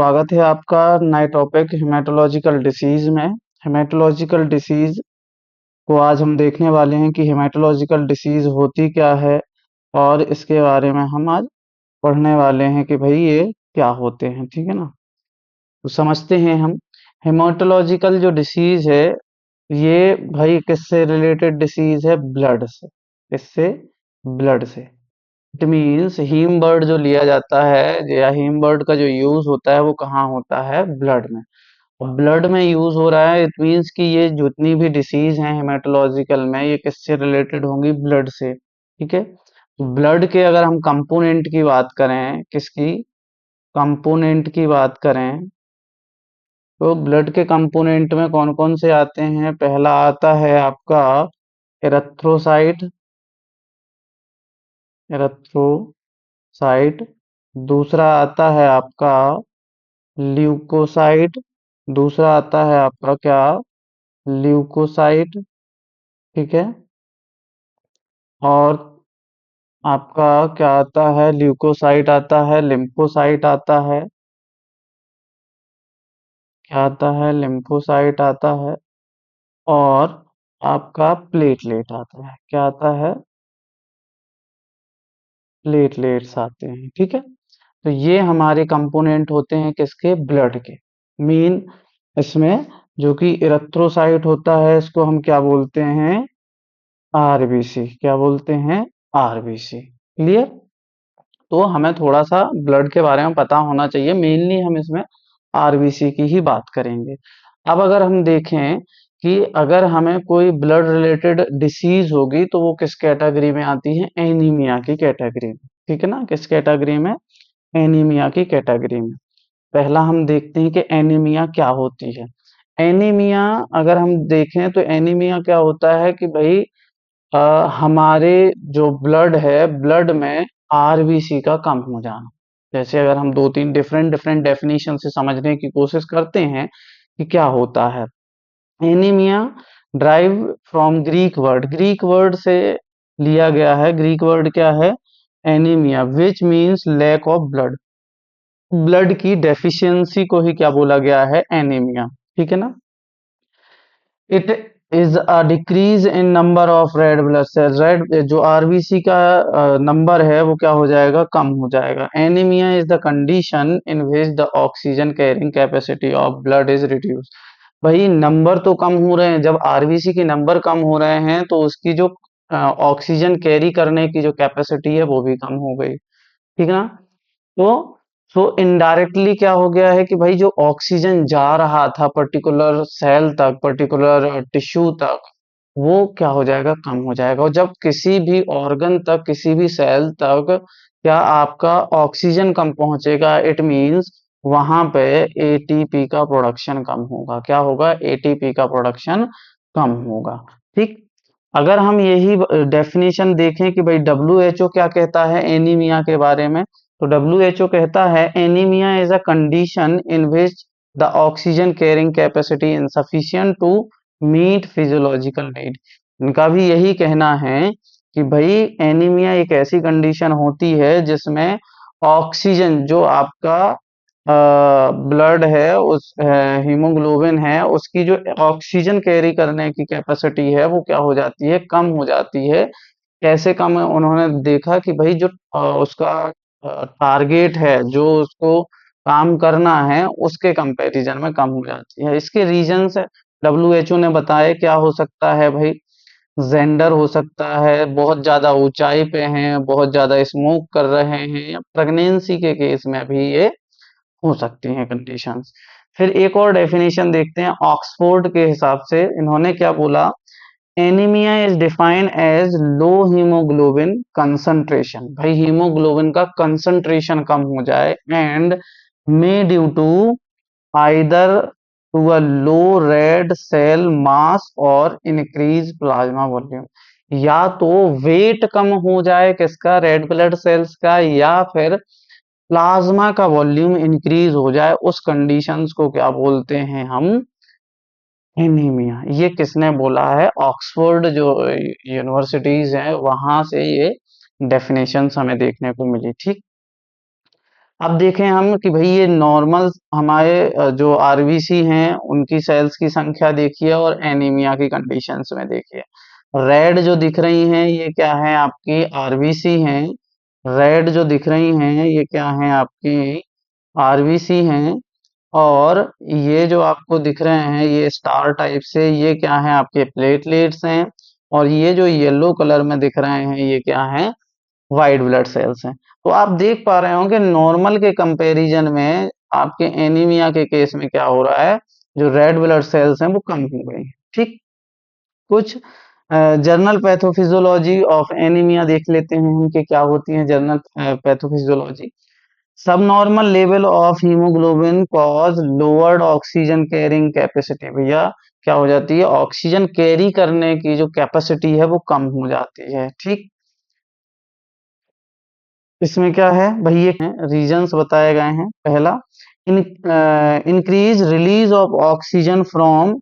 स्वागत है आपका नए टॉपिक हेमेटोलॉजिकल डिसीज में। हेमेटोलॉजिकल डिसीज को आज हम देखने वाले हैं कि हेमेटोलॉजिकल डिसीज होती क्या है और इसके बारे में हम आज पढ़ने वाले हैं कि भाई ये क्या होते हैं। ठीक है ना। तो समझते हैं हम। हेमेटोलॉजिकल जो डिसीज है ये भाई किससे रिलेटेड डिसीज है? ब्लड से। किससे? ब्लड से। इट मीन्स हीम बर्ड जो लिया जाता है या हीम बर्ड का जो यूज होता है वो कहाँ होता है? ब्लड में। ब्लड में यूज हो रहा है, इट मीन्स कि ये जितनी भी डिसीज हैं हेमेटोलॉजिकल में ये किससे रिलेटेड होंगी? ब्लड से। ठीक है। ब्लड के अगर हम कंपोनेंट की बात करें, किसकी कंपोनेंट की बात करें, तो ब्लड के कंपोनेंट में कौन कौन से आते हैं? पहला आता है आपका एरेथ्रोसाइट। एरेथ्रोसाइट। दूसरा आता है आपका ल्यूकोसाइट। दूसरा आता है आपका क्या? ल्यूकोसाइट। ठीक है। और आपका क्या आता है? ल्यूकोसाइट आता है, लिम्फोसाइट आता है। क्या आता है? लिम्फोसाइट आता है। और आपका प्लेटलेट आता है। क्या आता है? प्लेटलेट्स आते हैं। ठीक है। तो ये हमारे कंपोनेंट होते हैं किसके? ब्लड के। मीन इसमें जो कि इरेथ्रोसाइट होता है इसको हम क्या बोलते हैं? आरबीसी। क्या बोलते हैं? आरबीसी। क्लियर? तो हमें थोड़ा सा ब्लड के बारे में पता होना चाहिए। मेनली हम इसमें आरबीसी की ही बात करेंगे। अब अगर हम देखें कि अगर हमें कोई ब्लड रिलेटेड डिसीज होगी तो वो किस कैटेगरी में आती है? एनीमिया की कैटेगरी में। ठीक है ना। किस कैटेगरी में? एनीमिया की कैटेगरी में। पहला हम देखते हैं कि एनीमिया क्या होती है। एनीमिया अगर हम देखें तो एनीमिया क्या होता है कि भाई हमारे जो ब्लड है, ब्लड में आरबीसी का कम हो जाना। जैसे अगर हम दो तीन डिफरेंट डिफरेंट डेफिनेशन से समझने की कोशिश करते हैं कि क्या होता है। Anaemia drive from Greek word से लिया गया है। ग्रीक वर्ड क्या है? Anaemia, which means lack of blood. Blood की डेफिशिएंसी को ही क्या बोला गया है? एनीमिया। ठीक है ना। It is a decrease in number of red blood cells. Red जो आरबीसी का नंबर है वो क्या हो जाएगा? कम हो जाएगा। Anaemia is the condition in which the oxygen carrying capacity of blood is reduce. भाई नंबर तो कम हो रहे हैं, जब आरबीसी के नंबर कम हो रहे हैं तो उसकी जो ऑक्सीजन कैरी करने की जो कैपेसिटी है वो भी कम हो गई। ठीक है ना। तो सो इनडायरेक्टली क्या हो गया है कि भाई जो ऑक्सीजन जा रहा था पर्टिकुलर सेल तक, पर्टिकुलर टिश्यू तक, वो क्या हो जाएगा? कम हो जाएगा। और जब किसी भी ऑर्गन तक, किसी भी सेल तक क्या आपका ऑक्सीजन कम पहुंचेगा, इट मींस वहां पे एटीपी का प्रोडक्शन कम होगा। क्या होगा? एटीपी का प्रोडक्शन कम होगा। ठीक। अगर हम यही डेफिनेशन देखें कि भाई डब्ल्यूएचओ क्या कहता है एनीमिया के बारे में, तो डब्ल्यूएचओ कहता है anaemia is a condition in which the oxygen carrying capacity insufficient to meet physiological need. इनका भी यही कहना है कि भाई एनीमिया एक ऐसी कंडीशन होती है जिसमें ऑक्सीजन जो आपका ब्लड है, उस हीमोग्लोबिन है, उसकी जो ऑक्सीजन कैरी करने की कैपेसिटी है वो क्या हो जाती है? कम हो जाती है। कैसे कम है? उन्होंने देखा कि भाई जो उसका टारगेट है, जो उसको काम करना है, उसके कंपैरिजन में कम हो जाती है। इसके रीजंस डब्ल्यूएचओ ने बताया क्या हो सकता है भाई? जेंडर हो सकता है, बहुत ज्यादा ऊंचाई पे हैं, बहुत ज्यादा स्मोक कर रहे हैं, या प्रेगनेंसी के केस में भी ये हो सकती हैं कंडीशंस। फिर एक और डेफिनेशन देखते हैं ऑक्सफोर्ड के हिसाब से। इन्होंने क्या बोला? Anaemia is defined as low haemoglobin concentration. भाई हीमोग्लोबिन का कंसंट्रेशन कम हो जाए and may due to either to a low red cell mass और इंक्रीज प्लाज्मा वॉल्यूम। या तो वेट कम हो जाए किसका? रेड ब्लड सेल्स का, या फिर प्लाज्मा का वॉल्यूम इंक्रीज हो जाए। उस कंडीशंस को क्या बोलते हैं हम? एनीमिया। ये किसने बोला है? ऑक्सफोर्ड जो यूनिवर्सिटीज है वहां से ये डेफिनेशंस हमें देखने को मिली। ठीक। अब देखें हम कि भाई ये नॉर्मल हमारे जो आरबीसी हैं उनकी सेल्स की संख्या देखिए और एनीमिया की कंडीशंस में देखिए। रेड जो दिख रही हैं ये क्या है आपकी आरबीसी हैं। रेड जो दिख रही हैं ये क्या है आपकी आरबीसी हैं। और ये जो आपको दिख रहे हैं ये स्टार टाइप से ये क्या है आपके प्लेटलेट्स हैं। और ये जो येलो कलर में दिख रहे हैं ये क्या है व्हाइट ब्लड सेल्स हैं। तो आप देख पा रहे होंगे नॉर्मल के कंपैरिजन में आपके एनीमिया के केस में क्या हो रहा है, जो रेड ब्लड सेल्स हैं वो कम हो गई हैं। ठीक। कुछ जर्नल पैथोफिजियोलॉजी ऑफ एनीमिया देख लेते हैं हम कि क्या होती है journal pathophysiology. Subnormal level of haemoglobin cause lowered oxygen carrying capacity. भैया क्या हो जाती है ऑक्सीजन कैरी करने की जो कैपेसिटी है वो कम हो जाती है। ठीक। इसमें क्या है भाई ये रीजंस बताए गए हैं। पहला in increase release of oxygen from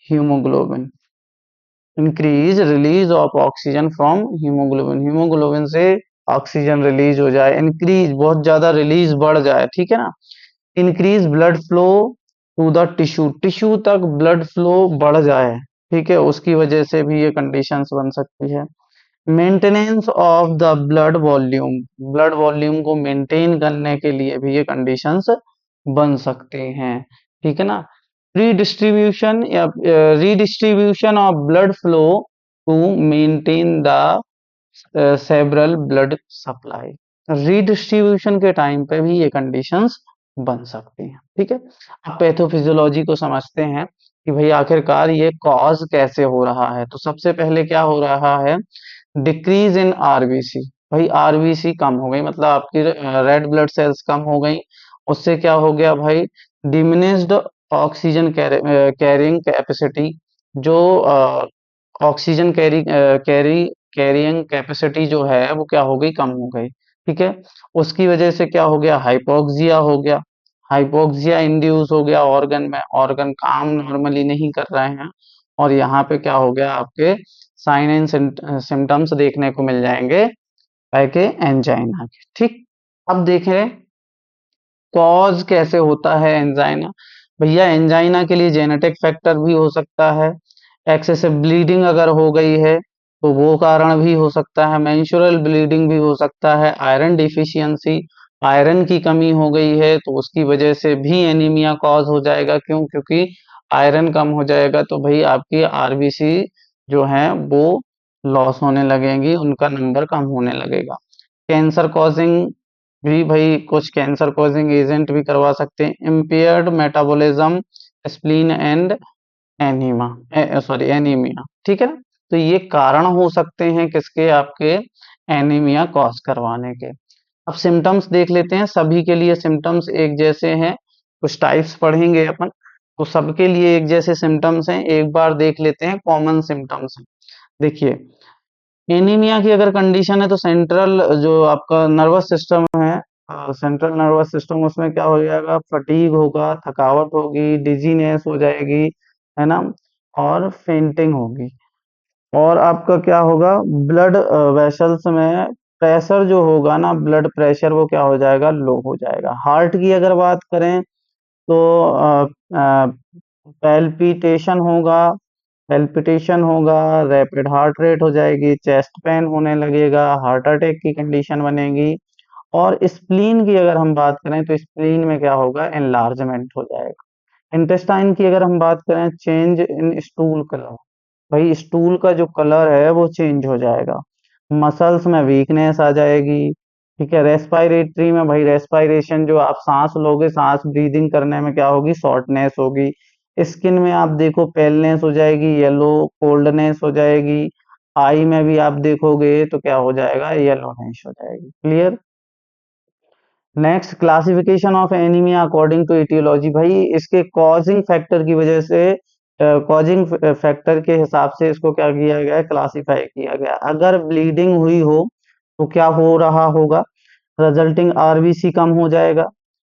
haemoglobin. Increase release of oxygen from haemoglobin. Haemoglobin से ऑक्सीजन रिलीज हो जाए, इंक्रीज बहुत ज्यादा रिलीज बढ़ जाए। ठीक है ना। Increase blood flow to the tissue, tissue तक ब्लड फ्लो बढ़ जाए। ठीक है, उसकी वजह से भी ये कंडीशंस बन सकती है। Maintenance of the blood volume, blood volume को मेंटेन करने के लिए भी ये कंडीशंस बन सकते हैं। ठीक है ना। रीडिस्ट्रीब्यूशन या redistribution of blood flow to maintain the cerebral blood supply. Redistribution के टाइम पे भी ये कंडीशंस बन सकती हैं। ठीक है। अब पैथोफिजियोलॉजी को समझते हैं कि भाई आखिरकार ये कॉज कैसे हो रहा है। तो सबसे पहले क्या हो रहा है, डिक्रीज इन आरबीसी। भाई आरबीसी कम हो गई मतलब आपकी रेड ब्लड सेल्स कम हो गई। उससे क्या हो गया भाई डिमिनिश्ड ऑक्सीजन कैरिंग कैपेसिटी। जो ऑक्सीजन कैरिंग कैपेसिटी जो है वो क्या हो गई कम हो गई। ठीक है। उसकी वजह से क्या हो गया हाइपोक्सिया हो गया। हाइपोक्सिया इंड्यूस हो गया ऑर्गन में, ऑर्गन काम नॉर्मली नहीं कर रहे हैं। और यहाँ पे क्या हो गया आपके साइन एंड सिम्टम्स देखने को मिल जाएंगे के एंजाइना के। ठीक। अब देखें कॉज कैसे होता है एंजाइना। भैया एंजाइना के लिए जेनेटिक फैक्टर भी हो सकता है। एक्सेसिव ब्लीडिंग अगर हो गई है तो वो कारण भी हो सकता है। मेंस्ट्रुअल ब्लीडिंग भी हो सकता है। आयरन डिफिशियंसी, आयरन की कमी हो गई है तो उसकी वजह से भी एनीमिया कॉज हो जाएगा। क्यों? क्योंकि आयरन कम हो जाएगा तो भाई आपकी आरबीसी जो है वो लॉस होने लगेंगी, उनका नंबर कम होने लगेगा। कैंसर कॉजिंग भी भाई कुछ कैंसर कॉजिंग एजेंट भी करवा सकते हैं। Impaired metabolism, spleen and enema sorry anaemia. ठीक है ना। तो ये कारण हो सकते हैं किसके आपके एनीमिया कॉज करवाने के। अब सिम्टम्स देख लेते हैं। सभी के लिए सिम्टम्स एक जैसे हैं, कुछ टाइप्स पढ़ेंगे अपन तो सबके लिए एक जैसे सिम्टम्स हैं। एक बार देख लेते हैं कॉमन सिम्टम्स। देखिए एनीमिया की अगर कंडीशन है तो सेंट्रल जो आपका नर्वस सिस्टम है, सेंट्रल नर्वस सिस्टम उसमें क्या हो जाएगा फटीग होगा, थकावट होगी, डिजीनेस हो जाएगी, है ना, और फेंटिंग होगी। और आपका क्या होगा ब्लड वेसल्स में प्रेशर जो होगा ना, ब्लड प्रेशर वो क्या हो जाएगा लो हो जाएगा। हार्ट की अगर बात करें तो पैल्पिटेशन होगा, पैल्पिटेशन होगा, रैपिड हार्ट रेट हो जाएगी, चेस्ट पेन होने लगेगा, हार्ट अटैक की कंडीशन बनेगी। और स्प्लीन की अगर हम बात करें तो स्प्लीन में क्या होगा एनलार्जमेंट हो जाएगा। इंटेस्टाइन की अगर हम बात करें चेंज इन स्टूल कलर, भाई स्टूल का जो कलर है वो चेंज हो जाएगा। मसल्स में वीकनेस आ जाएगी। ठीक है। रेस्पिरेटरी में भाई रेस्पिरेशन जो आप सांस लोगे, सांस ब्रीदिंग करने में क्या होगी शॉर्टनेस होगी। स्किन में आप देखो पेलनेस हो जाएगी, येलो कोल्डनेस हो जाएगी। आई में भी आप देखोगे तो क्या हो जाएगा येलोनेस हो जाएगी। Clear. Next classification of anaemia according to aetiology. भाई इसके कॉजिंग फैक्टर की वजह से कॉजिंग फैक्टर के हिसाब से इसको क्या किया गया है क्लासिफाई किया गया। अगर ब्लीडिंग हुई हो तो क्या हो रहा होगा रिजल्टिंग आरबीसी कम हो जाएगा।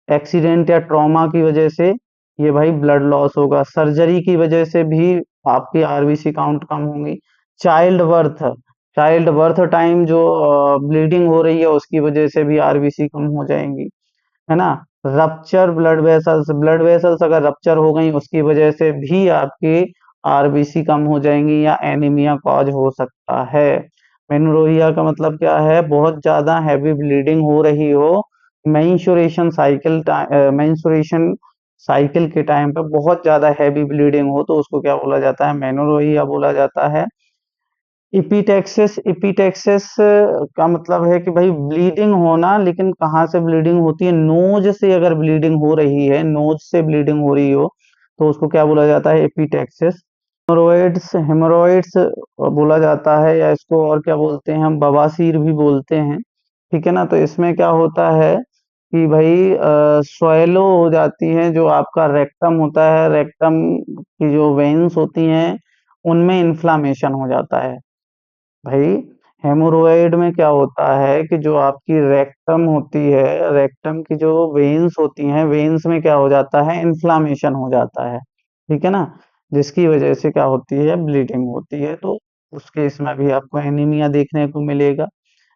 एक्सीडेंट या ट्रॉमा की वजह से ये भाई ब्लड लॉस होगा। सर्जरी की वजह से भी आपकी आरबीसी काउंट कम होंगी। Child birth, child birth time जो ब्लीडिंग हो रही है उसकी वजह से भी आरबीसी कम हो जाएंगी। है ना? रप्चर ब्लड वेसल्स अगर रप्चर हो गई उसकी वजह से भी आपकी आरबीसी कम हो जाएंगी या एनीमिया कॉज हो सकता है। मेनोरेसिया का मतलब क्या है? बहुत ज्यादा हैवी ब्लीडिंग हो रही हो, मेंस्ट्रुएशन साइकिल के टाइम पे बहुत ज्यादा हैवी ब्लीडिंग हो तो उसको क्या बोला जाता है? मेनोरेसिया बोला जाता है। इपीटेक्सिस का मतलब है कि भाई ब्लीडिंग होना, लेकिन कहाँ से ब्लीडिंग होती है? नोज से अगर ब्लीडिंग हो रही है, नोज से ब्लीडिंग हो रही हो तो उसको क्या बोला जाता है? एपीटेक्सिस। हेमोरॉइड्स बोला जाता है, या इसको और क्या बोलते हैं हम? बवासीर भी बोलते हैं। ठीक है ना? तो इसमें क्या होता है कि भाई स्वैलो हो जाती है, जो आपका रेक्टम होता है, रेक्टम की जो वेन्स होती हैं उनमें इन्फ्लामेशन हो जाता है। भाई हेमोरॉइड में क्या होता है कि जो आपकी रेक्टम होती है, रेक्टम की जो वेन्स होती हैं, वेन्स में क्या हो जाता है? इन्फ्लामेशन हो जाता है। ठीक है ना? जिसकी वजह से क्या होती है? ब्लीडिंग होती है। तो उस केस में भी आपको एनीमिया देखने को मिलेगा।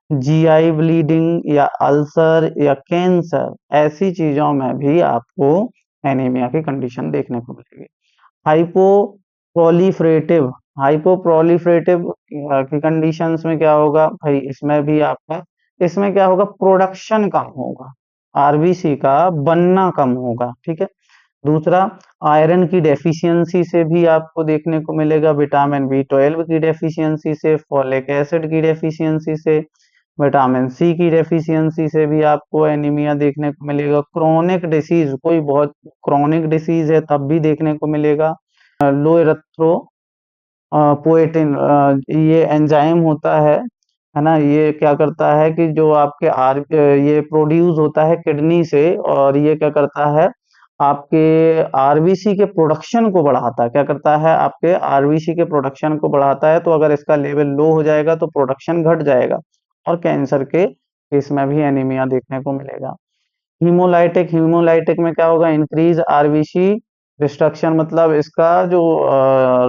जीआई ब्लीडिंग या अल्सर या कैंसर, ऐसी चीजों में भी आपको एनीमिया की कंडीशन देखने को मिलेगी। हाइपोप्रोलिफरेटिव हाइपोप्रोलिफरेटिव की कंडीशंस में क्या होगा भाई? इसमें भी आपका, इसमें क्या होगा? प्रोडक्शन कम होगा, आरबीसी का बनना कम होगा। ठीक है। दूसरा, आयरन की डेफिशिएंसी से भी आपको देखने को मिलेगा, विटामिन बी 12 की डेफिशिएंसी से, फॉलिक एसिड की डेफिशिएंसी से, विटामिन सी की डेफिशिएंसी से भी आपको एनीमिया देखने को मिलेगा। क्रोनिक डिसीज, कोई बहुत क्रोनिक डिसीज है तब भी देखने को मिलेगा। लो इरेथ्रो पोएटिन, ये एंजाइम होता है ना? ये क्या करता है कि जो आपके ये प्रोड्यूस होता है किडनी से, और ये क्या करता है? आपके आरबीसी के प्रोडक्शन को बढ़ाता है। क्या करता है? आपके आरबीसी के प्रोडक्शन को बढ़ाता है। तो अगर इसका लेवल लो हो जाएगा तो प्रोडक्शन घट जाएगा, और कैंसर के केस में भी एनीमिया देखने को मिलेगा। हीमोलाइटिक में क्या होगा? इंक्रीज आरबीसी डिस्ट्रक्शन, मतलब इसका जो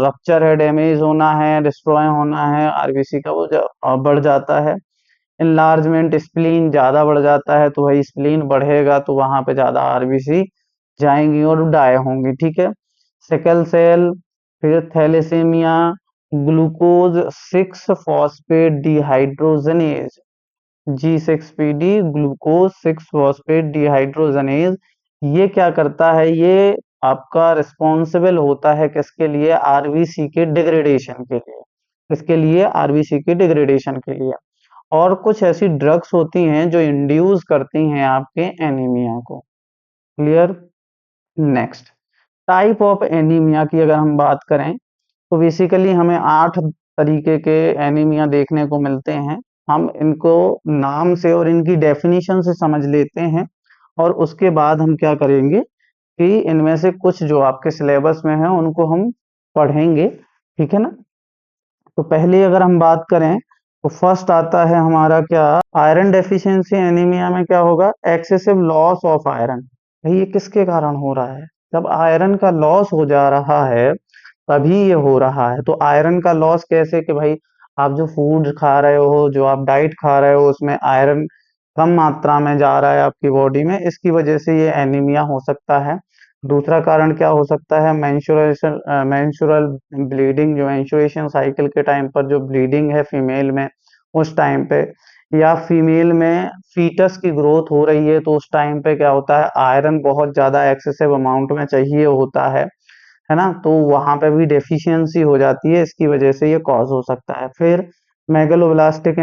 रप्चर है, डैमेज होना है, डिस्ट्रॉय होना है आरबीसी का, वो बढ़ जाता है। इनलार्जमेंट, स्प्लीन ज्यादा बढ़ जाता है, तो भाई स्प्लीन बढ़ेगा तो वहां पे ज्यादा आरबीसी जाएंगी और डाई होंगी। ठीक है। सिकल सेल, फिर thalassaemia, glucose 6 phosphate dehydrogenase, G6PD, glucose 6 phosphate dehydrogenase, ये क्या करता है? ये आपका रिस्पॉन्सिबल होता है किसके लिए? आरबीसी के डिग्रेडेशन के लिए। इसके लिए आरबीसी के डिग्रेडेशन के लिए। और कुछ ऐसी ड्रग्स होती हैं जो इंड्यूस करती हैं आपके एनीमिया को। Clear? Next, type of anaemia की अगर हम बात करें तो बेसिकली हमें 8 तरीके के एनीमिया देखने को मिलते हैं। हम इनको नाम से और इनकी डेफिनेशन से समझ लेते हैं, और उसके बाद हम क्या करेंगे कि इनमें से कुछ जो आपके सिलेबस में है उनको हम पढ़ेंगे। ठीक है ना? तो पहले अगर हम बात करें तो फर्स्ट आता है हमारा क्या? आयरन डेफिशिएंसी एनीमिया में क्या होगा? Excessive loss of iron. भाई ये किसके कारण हो रहा है? जब आयरन का लॉस हो जा रहा है तभी ये हो रहा है। तो आयरन का लॉस कैसे? कि भाई आप जो फूड खा रहे हो, जो आप डाइट खा रहे हो, उसमें आयरन कम मात्रा में जा रहा है आपकी बॉडी में, इसकी वजह से ये एनीमिया हो सकता है। दूसरा कारण क्या हो सकता है? मेंस्ट्रुअल ब्लीडिंग, जो मेंस्ट्रुएशन साइकिल के टाइम पर जो ब्लीडिंग है फीमेल में, उस टाइम पे, या फीमेल में फीटस की ग्रोथ हो रही है तो उस टाइम पे क्या होता है? आयरन बहुत ज्यादा एक्सेसिव अमाउंट में चाहिए होता है ना? तो वहां पे भी डेफिशिएंसी हो जाती है, इसकी वजह से ये कॉज हो सकता है। फिर मेगलोब्लास्टिक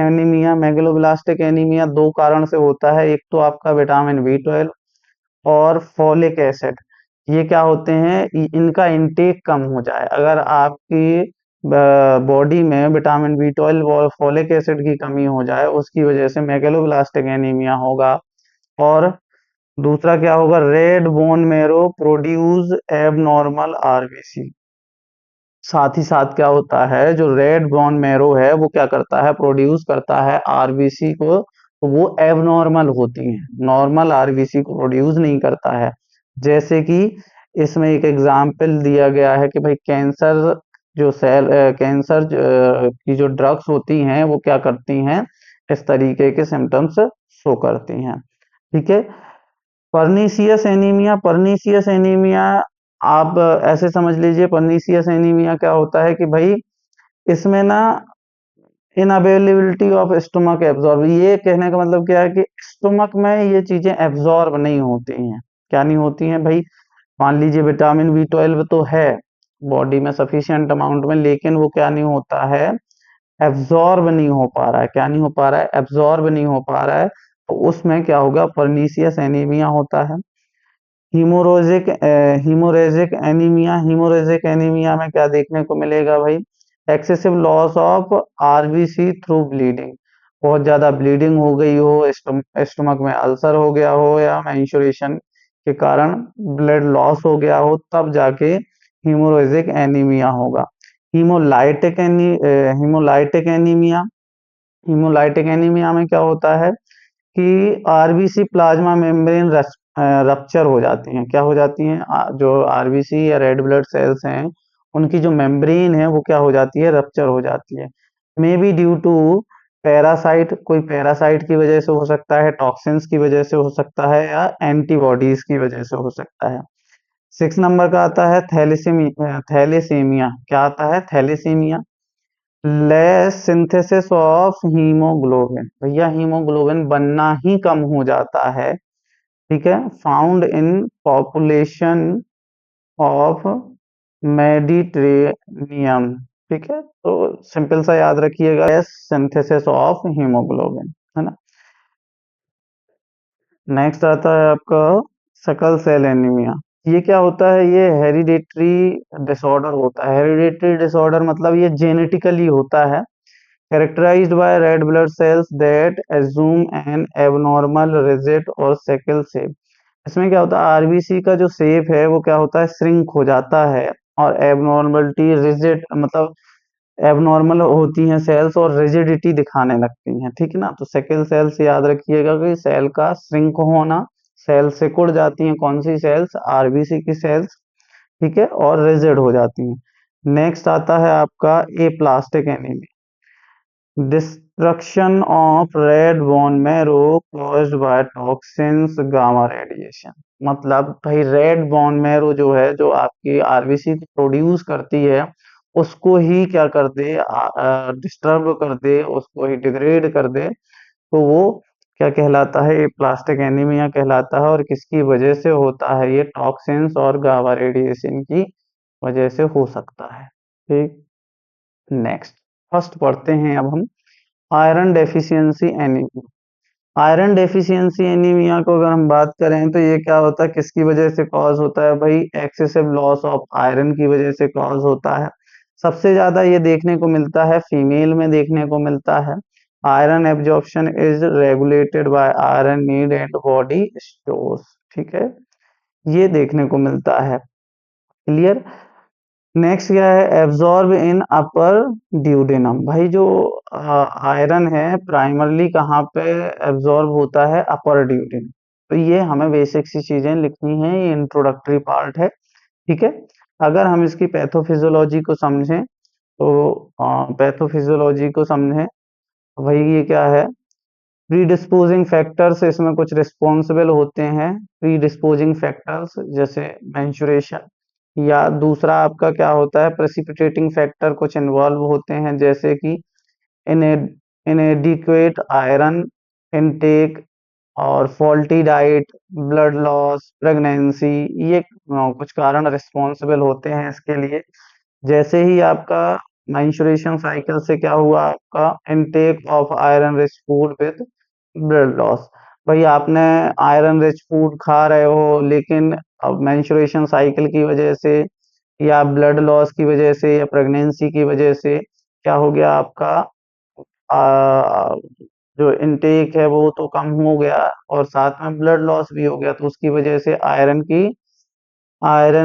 एनीमिया दो कारण से होता है। एक तो आपका विटामिन बी 12 और फॉलिक एसिड, ये क्या होते हैं? इनका इंटेक कम हो जाए, अगर आपकी बॉडी में विटामिन बी 12 और फॉलिक एसिड की कमी हो जाए, उसकी वजह से मेगलोब्लास्टिक एनीमिया होगा। और दूसरा क्या होगा? Red bone marrow produce abnormal RBC. साथ ही साथ क्या होता है? जो रेड बोन मैरो है वो क्या करता है? प्रोड्यूस करता है आरबीसी को, तो वो एबनॉर्मल होती हैं, नॉर्मल आरबीसी को प्रोड्यूस नहीं करता है। जैसे कि इसमें एक एग्जाम्पल दिया गया है कि भाई कैंसर की जो ड्रग्स होती हैं वो क्या करती हैं? इस तरीके के सिम्टम्स शो करती हैं। ठीक है। पर्नीसियस एनीमिया आप ऐसे समझ लीजिए, पर्नीसियस एनीमिया क्या होता है कि भाई इसमें ना इनअवेलेबिलिटी ऑफ स्टोमक एब्जॉर्ब, ये कहने का मतलब क्या है कि स्टोमक में ये चीजें एब्जॉर्ब नहीं होती हैं। क्या नहीं होती हैं भाई? मान लीजिए विटामिन B12 तो है बॉडी में सफिशिएंट अमाउंट में, लेकिन वो क्या नहीं होता है, एब्जॉर्ब नहीं हो पा रहा है। क्या नहीं हो पा रहा है? एब्जॉर्ब नहीं हो पा रहा है। तो उसमें क्या होगा? पर्नीसियस एनीमिया होता है। हीमोरेजिक एनीमिया में क्या देखने को मिलेगा भाई? Excessive loss of RBC through bleeding, बहुत ज्यादा ब्लीडिंग हो गई हो, स्टमक में अल्सर हो गया हो, या मेंस्ट्रुएशन के कारण ब्लड लॉस हो गया हो, तब जाके हीमोरेजिक एनीमिया होगा। Haemolytic any haemolytic anaemia haemolytic anaemia में क्या होता है कि आरबीसी प्लाज्मा मेम्ब्रेन रप्चर हो जाती हैं। क्या हो जाती हैं? जो आरबीसी या रेड ब्लड सेल्स हैं, उनकी जो मेम्ब्रेन है वो क्या हो जाती है? रप्चर हो जाती है। May be due to parasite, कोई पैरासाइट की वजह से हो सकता है, टॉक्सिन्स की वजह से हो सकता है, या एंटीबॉडीज की वजह से हो सकता है। 6 नंबर का आता है थैलेसीमिया। क्या आता है? Thalassaemia. Less synthesis of haemoglobin, भैया हीमोग्लोबिन बनना ही कम हो जाता है। ठीक है, found in population of Mediterranean. ठीक है, तो सिंपल सा याद रखिएगा, लेस सिंथेसिस ऑफ हीमोग्लोबिन, है ना। नेक्स्ट आता है आपका सकल सेल एनीमिया। ये क्या होता है? ये हेरिडेटरी डिसऑर्डर होता है। हेरिडेटरी डिसऑर्डर मतलब ये जेनेटिकली होता है। Characterized by red blood cells that assume an abnormal rigid और sickle shape। इसमें क्या होता है? आरबीसी का जो शेप है वो क्या होता है? श्रिंक हो जाता है, और एबनॉर्मलिटी रिजिड मतलब एबनॉर्मल होती हैं सेल्स, और रिजिडिटी दिखाने लगती हैं। ठीक है ना, तो सेकल सेल से याद रखिएगा कि सेल का श्रिंक होना, सेल सिकुड़ जाती हैं। कौन सी सेल्स? आरबीसी की सेल्स। ठीक है, और रिजिड हो जाती हैं। नेक्स्ट आता है आपका aplastic anaemia. Destruction of red bone marrow caused by toxins gamma radiation. मतलब भाई रेड बोन मैरो जो है, जो आपकी आरबीसी को प्रोड्यूस करती है, उसको ही क्या कर दे? डिस्टर्ब कर दे, उसको ही डिग्रेड कर दे, तो वो क्या कहलाता है? ये प्लास्टिक एनीमिया कहलाता है। और किसकी वजह से होता है? ये टॉक्सिन्स और गामा रेडिएशन की वजह से हो सकता है। ठीक, नेक्स्ट फर्स्ट पढ़ते हैं अब हम iron deficiency anaemia. Iron deficiency anaemia को अगर हम बात करें तो ये क्या होता है? किसकी वजह से कॉज होता है भाई? एक्सेसिव लॉस ऑफ आयरन की वजह से कॉज होता है। सबसे ज्यादा ये देखने को मिलता है फीमेल में, देखने को मिलता है। Iron absorption is regulated by iron need and body stores. ठीक है, ये देखने को मिलता है। क्लियर। नेक्स्ट क्या है? Absorb in upper duodenum. भाई जो आयरन है प्राइमरली कहाँ पे एब्जॉर्ब होता है? अपर ड्यूडेनम। तो ये हमें बेसिक सी चीजें लिखनी है, ये इंट्रोडक्टरी पार्ट है। ठीक है, अगर हम इसकी पैथोफिजियोलॉजी को समझें तो पैथोफिजियोलॉजी को समझें, भाई ये क्या है? प्रीडिस्पोजिंग फैक्टर्स इसमें कुछ रिस्पॉन्सिबल होते हैं। प्रीडिस्पोजिंग फैक्टर्स जैसे मेंस्ट्रुएशन, या दूसरा आपका क्या होता है? प्रेसिपिटेटिंग फैक्टर कुछ इन्वॉल्व होते हैं, जैसे कि इनएडिक्वेट आयरन इनटेक, और faulty diet, blood loss, pregnancy, ये कुछ कारण रिस्पॉन्सिबल होते हैं इसके लिए। जैसे ही आपका मेंस्ट्रुएशन साइकिल से क्या हुआ? आपका intake of iron rich food with blood loss. भाई आपने आयरन रिच फूड खा रहे हो, लेकिन अब मेंस्ट्रुएशन साइकिल की वजह से, या ब्लड लॉस की वजह से, या प्रेगनेंसी की वजह से क्या हो गया? आपका आ, जो इनटेक है वो तो कम हो गया, और साथ में ब्लड लॉस भी हो गया। तो उसकी वजह से iron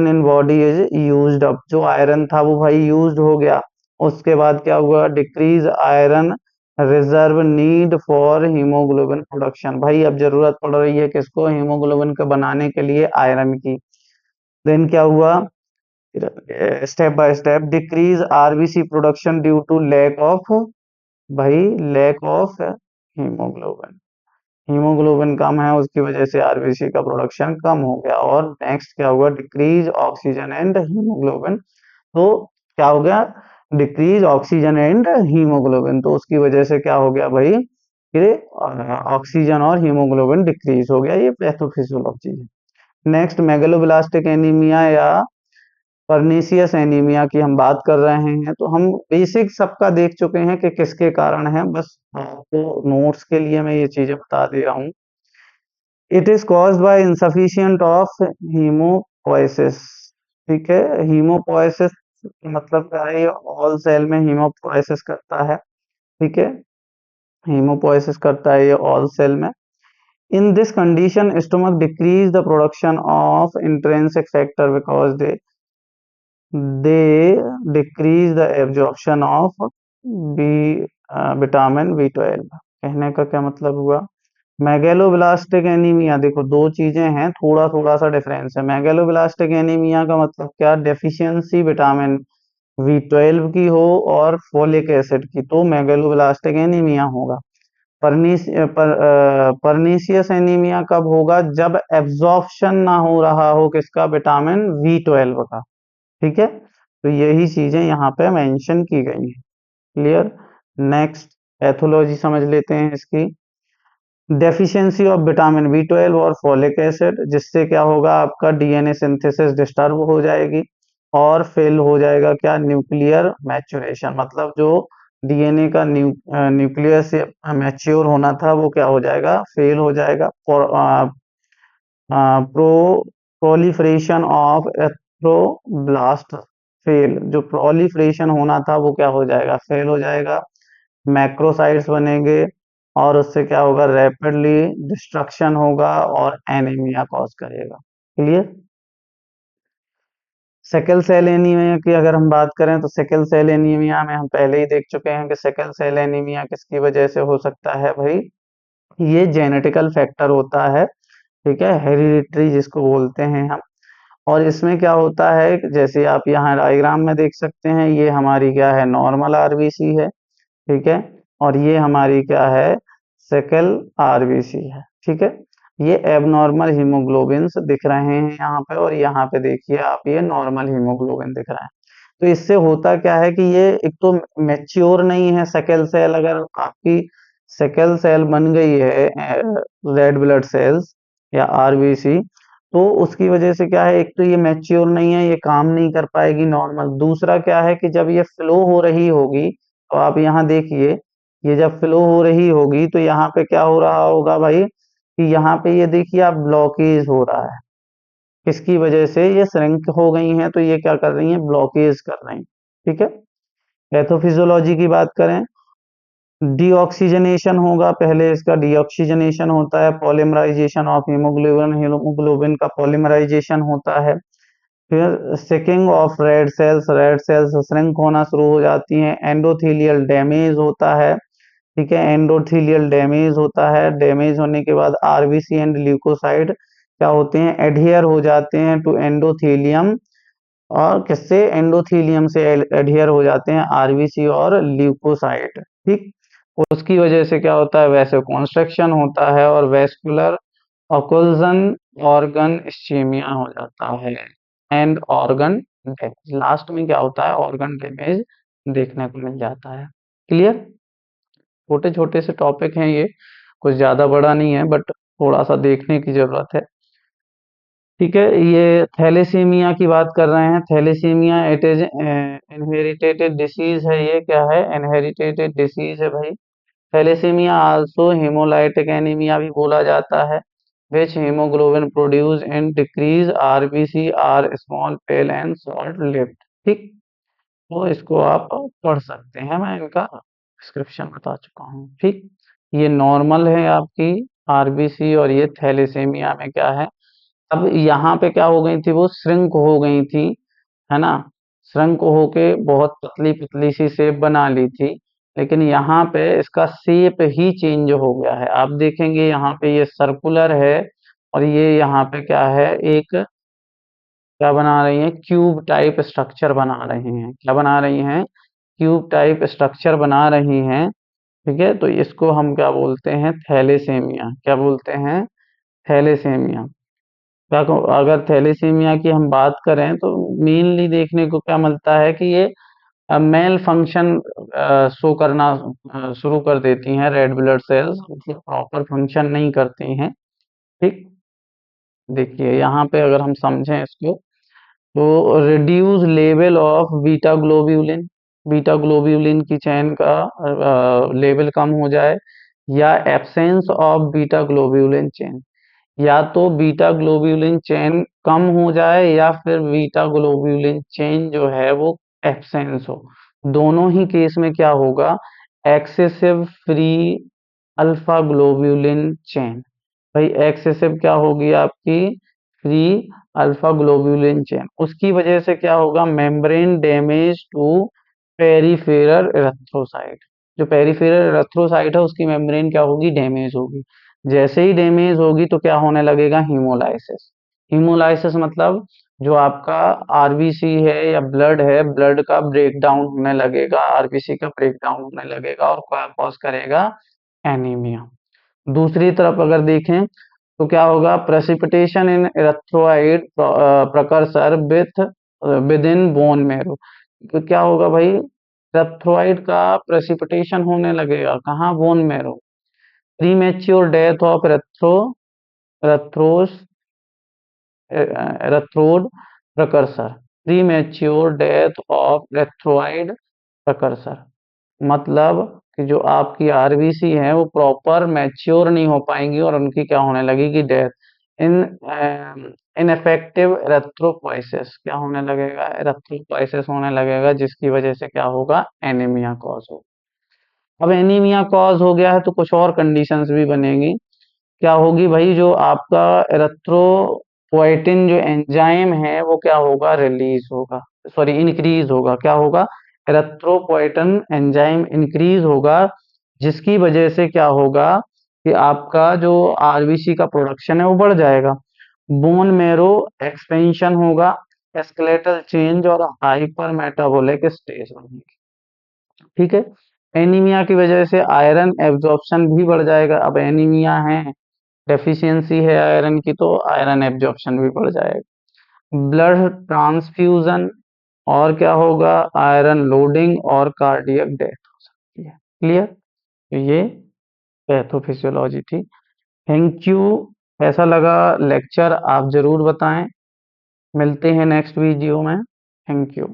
in body is used up, जो आयरन था वो भाई यूज्ड हो गया। उसके बाद क्या हुआ? Decrease iron reserve need for haemoglobin production. भाई अब जरूरत पड़ रही है किसको? हीमोग्लोबिन को बनाने के लिए आयरन की। देन क्या हुआ? Step by step decrease RBC production due to lack of, भाई लैक ऑफ हीमोग्लोबिन। हीमोग्लोबिन कम है, उसकी वजह से आरबीसी का प्रोडक्शन कम हो गया। और नेक्स्ट क्या हुआ, डिक्रीज ऑक्सीजन एंड हीमोग्लोबिन। तो क्या हो गया, डिक्रीज ऑक्सीजन एंड हीमोग्लोबिन, तो उसकी वजह से क्या हो गया भाई कि ऑक्सीजन और हीमोग्लोबिन डिक्रीज हो गया। ये पैथोफिजियोलॉजी है। नेक्स्ट मेगलोब्लास्टिक एनीमिया या परनीसियस एनीमिया की हम बात कर रहे हैं। तो हम बेसिक सबका देख चुके हैं कि किसके कारण है, बस आपको नोट्स के लिए मैं ये चीजें बता दे रहा हूँ। It is caused by insufficient of haemopoiesis. ठीक है, हीमोपोएसिस मतलब क्या है, ये ऑल सेल में हीमोपोएसिस करता है। ठीक है, हीमोपोएसिस करता है ये ऑल सेल में। In this condition stomach decrease the production of intrinsic factor because they decrease the absorption of B vitamin B12। कहने का क्या मतलब हुआ, मेगेलोब्लास्टिक एनीमिया, देखो दो चीजें हैं, थोड़ा थोड़ा सा डिफरेंस है। मेगेलोब्लास्टिक एनीमिया का मतलब क्या, डेफिशिएंसी विटामिन B12 की हो और फोलिक एसिड की, तो मेगेलोब्लास्टिक एनीमिया होगा। परनीसियस एनीमिया कब होगा, जब एब्जॉर्प्शन ना हो रहा हो किसका, विटामिन B12 का। ठीक है, तो यही चीजें यहाँ पे मेंशन की गई हैं। क्लियर। नेक्स्ट पैथोलॉजी समझ लेते हैं इसकी। डेफिशिएंसी ऑफ विटामिन B12 और फोलिक एसिड, जिससे क्या होगा, आपका डीएनए सिंथेसिस डिस्टर्ब हो जाएगी और फेल हो जाएगा क्या, न्यूक्लियर मैच्योरेशन, मतलब जो डीएनए का न्यूक्लियस मैच्योर होना था वो क्या हो जाएगा, फेल हो जाएगा। प्रो प्रोलिफरेशन ऑफ एथ्रोब्लास्ट फेल, जो प्रोलिफरेशन होना था वो क्या हो जाएगा, फेल हो जाएगा। मैक्रोसाइट्स बनेंगे और उससे क्या होगा, रैपिडली डिस्ट्रक्शन होगा और एनीमिया कॉज करेगा। क्लियर। सिकल सेल एनीमिया की अगर हम बात करें तो सिकल सेल एनीमिया में हम पहले ही देख चुके हैं कि सिकल सेल एनीमिया किसकी वजह से हो सकता है भाई, ये जेनेटिकल फैक्टर होता है। ठीक है, हेरिडिटरी जिसको बोलते हैं हम। और इसमें क्या होता है कि जैसे आप यहाँ डायग्राम में देख सकते हैं, ये हमारी क्या है, नॉर्मल आरबीसी है। ठीक है, और ये हमारी क्या है, सिकल आरबीसी है। ठीक है, ये एबनॉर्मल हीमोग्लोबिन्स दिख रहे हैं यहाँ पे, और यहाँ पे देखिए आप, ये नॉर्मल हीमोग्लोबिन दिख रहा है। तो इससे होता क्या है कि ये एक तो मैच्योर नहीं है सिकल सेल। अगर आपकी सिकल सेल बन गई है, रेड ब्लड सेल्स या आरबीसी, तो उसकी वजह से क्या है, एक तो ये मैच्योर नहीं है, ये काम नहीं कर पाएगी नॉर्मल। दूसरा क्या है कि जब ये फ्लो हो रही होगी, तो आप यहाँ देखिए, ये जब फ्लो हो रही होगी तो यहाँ पे क्या हो रहा होगा भाई, कि यहाँ पे ये देखिए आप, ब्लॉकेज हो रहा है। किसकी वजह से, ये श्रिंक हो गई हैं, तो ये क्या कर रही हैं, ब्लॉकेज कर रही हैं। ठीक है, पैथोफिजियोलॉजी की बात करें, डीऑक्सीजनेशन होगा, पहले इसका डीऑक्सीजनेशन होता है, पॉलीमराइजेशन ऑफ हीमोग्लोबिन, हीमोग्लोबिन का पॉलीमराइजेशन होता है। फिर seeking of red cells shrink होना शुरू हो जाती हैं, एंडोथेलियल डैमेज होता है। ठीक है, एंडोथेलियल डैमेज होता है, डैमेज होने के बाद आरबीसी एंड ल्यूकोसाइट क्या होते हैं, एडहियर हो जाते हैं टू एंडोथेलियम, और किससे, एंडोथेलियम से एडहियर हो जाते हैं आरबीसी और ल्यूकोसाइट। ठीक, उसकी वजह से क्या होता है, वैसे कॉन्स्ट्रक्शन होता है और वेस्कुलर ऑक्लूजन, ऑर्गन इस्चीमिया हो जाता है एंड ऑर्गन डैमेज। लास्ट में क्या होता है, ऑर्गन डैमेज देखने को मिल जाता है। क्लियर। छोटे छोटे से टॉपिक हैं ये, कुछ ज्यादा बड़ा नहीं है, बट थोड़ा सा देखने की जरूरत है। ठीक है, ये थैलेसीमिया की बात कर रहे हैं। Thalassaemia it is inherited disease है, ये क्या है, इनहेरिटेड डिसीज है भाई। थैलेसीमिया आल्सो हेमोलाइटिक एनीमिया भी बोला जाता है, which hemoglobin produce in decrease RBC are small pale and short lived। ठीक, तो इसको आप पढ़ सकते हैं, मैं इनका डिस्क्रिप्शन बता चुका हूँ। ठीक, ये नॉर्मल है आपकी आरबीसी, और ये थैलेसीमिया में क्या है, अब यहाँ पे क्या हो गई थी, वो श्रिंक हो गई थी, है ना, श्रिंक होके बहुत पतली पतली सी शेप बना ली थी। लेकिन यहाँ पे इसका शेप ही चेंज हो गया है। आप देखेंगे यहाँ पे ये सर्कुलर है, और ये यहाँ पे क्या है, एक क्या बना रही है, क्यूब टाइप स्ट्रक्चर बना रही हैं। क्या बना रही हैं, क्यूब टाइप स्ट्रक्चर बना रही हैं। ठीक है, तो इसको हम क्या बोलते हैं, थैलेसीमिया। क्या बोलते हैं, थैलेसीमिया। अगर थैलेसीमिया की हम बात करें तो मेनली देखने को क्या मिलता है कि ये मेल फंक्शन शो करना शुरू कर देती हैं, रेड ब्लड सेल्स मतलब प्रॉपर फंक्शन नहीं करती हैं। ठीक, देखिए यहाँ पे अगर हम समझें इसको, तो reduce level of beta globulin, beta globulin की चेन का लेवल कम हो जाए, या absence of beta globulin chain, या तो बीटा ग्लोब्यूलिन चेन कम हो जाए या फिर बीटा ग्लोब्यूलिन चेन जो है वो एब्सेंस हो। दोनों ही केस में क्या होगा, excessive free alpha globulin chain. भाई एक्सेसिव क्या होगी आपकी, फ्री अल्फा ग्लोब्यूलिन चेन, उसकी वजह से क्या होगा, membrane damage to peripheral erythrocyte. जो पेरिफेरल इरेथ्रोसाइट है उसकी मेम्ब्रेन क्या होगी, डैमेज होगी। जैसे ही डैमेज होगी तो क्या होने लगेगा, हीमोलाइसिस। हीमोलाइसिस मतलब जो आपका आरबीसी है या ब्लड है, ब्लड का ब्रेकडाउन होने लगेगा, आरबीसी का ब्रेकडाउन होने लगेगा और क्या कॉज करेगा, एनीमिया। दूसरी तरफ अगर देखें तो क्या होगा, precipitation in erythroid precursor within bone marrow. तो क्या होगा भाई, इरेथ्रोइड का प्रेसिपिटेशन होने लगेगा कहाँ, bone marrow. Premature death of erythros erythroid precursor, premature death of erythroid precursor, मतलब कि जो आपकी आरबीसी है वो प्रॉपर मैच्योर नहीं हो पाएंगी और उनकी क्या होने लगेगी, डेथ। इन इनफेक्टिव इरेथ्रोपोइसिस, क्या होने लगेगा, इरेथ्रोपोइसिस होने लगेगा, जिसकी वजह से क्या होगा, एनीमिया कॉज होगा। अब एनीमिया कॉज हो गया है तो कुछ और कंडीशंस भी बनेगी। क्या होगी भाई, जो आपका एरिथ्रोपोएटिन जो एंजाइम है वो क्या होगा, रिलीज होगा, सॉरी इंक्रीज होगा। क्या होगा, एरिथ्रोपोएटिन एंजाइम इंक्रीज होगा, जिसकी वजह से क्या होगा कि आपका जो आरबीसी का प्रोडक्शन है वो बढ़ जाएगा, बोन मेरो एक्सपेंशन होगा, स्केलेटल चेंज और हाइपर मेटाबोलिक स्टेज बनेगी। ठीक है, एनीमिया की वजह से आयरन एब्जॉर्प्शन भी बढ़ जाएगा। अब एनीमिया है, डेफिशिएंसी है आयरन की, तो आयरन एब्जॉर्प्शन भी बढ़ जाएगा। ब्लड ट्रांसफ्यूजन, और क्या होगा, आयरन लोडिंग और कार्डियक डेथ हो सकती है। क्लियर, तो ये पैथोफिजियोलॉजी थी। Thank you. कैसा लगा लेक्चर आप जरूर बताएं। मिलते हैं नेक्स्ट वीडियो में। Thank you.